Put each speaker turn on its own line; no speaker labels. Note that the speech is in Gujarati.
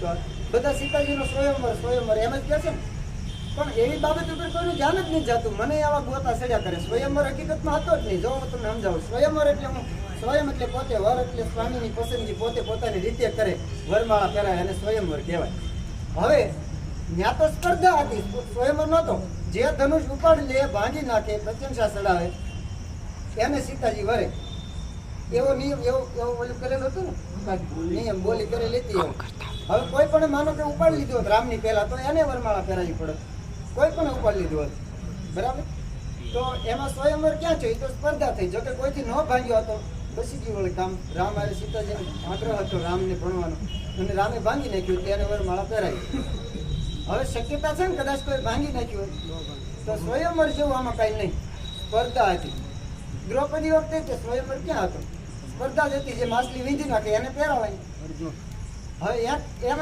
તો બધા સીતાજીનો સ્વયંવર સ્વયંવર એમ જ કહે છે ને, પણ એવી બાબત ઉપર કોઈનું ધ્યાન જ નહીં જતું. મને આવા ગોતા સડ્યા કરે. સ્વયંવર હકીકતમાં હતો જ નહીં. જો હું તમને સમજાવું, સ્વયંવર એટલે હું સ્વયં એટલે પોતે, વર એટલે સ્વામીની પસંદગી પોતે પોતાની રીતે કરે, વરમાળા ફેરાય અને સ્વયંવર કહેવાય. હવે ત્યાં તો સ્પર્ધા હતી, સ્વયંવર નહોતો. જે ધનુષ ઉપાડી લે, ભાંગી નાખે, પ્રશંસા ચડાવે એને સીતાજી વરે. એવો નિયમ એવો ઓલું કરેલું હતું ને, નિયમ બોલી કરેલી હતી. હવે કોઈ પણ માનો કે ઉપાડી લીધું હોત રામની પહેલા, તો એને વરમાળા ફેરાવી પડે. કોઈ પણ ઉપાડી લીધું હોત, બરાબર. તો એમાં સ્વયંવર ક્યાં છે? તો સ્પર્ધા થઈ. જોકે કોઈથી ન ભાંગ્યો હતો, બસી ગયું વળે કામ. રામ અને સીતાજીનો આગ્રહ હતો રામને ભણવાનો, અને રામે ભાંગી નાખ્યું એટલે એને વરમાળા પહેરાવી. હવે શક્યતા છે ને કદાચ કોઈ ભાંગી નાખ્યું હોય તો સ્વયંવર જેવું આમાં કાંઈ નહીં, સ્પર્ધા હતી. દ્રૌપદી વખતે કે સ્વયંવર ક્યાં હતો? સ્પર્ધા જ હતી. જે માછલી વીંધી નાખે એને પહેરાવાય. હવે એમ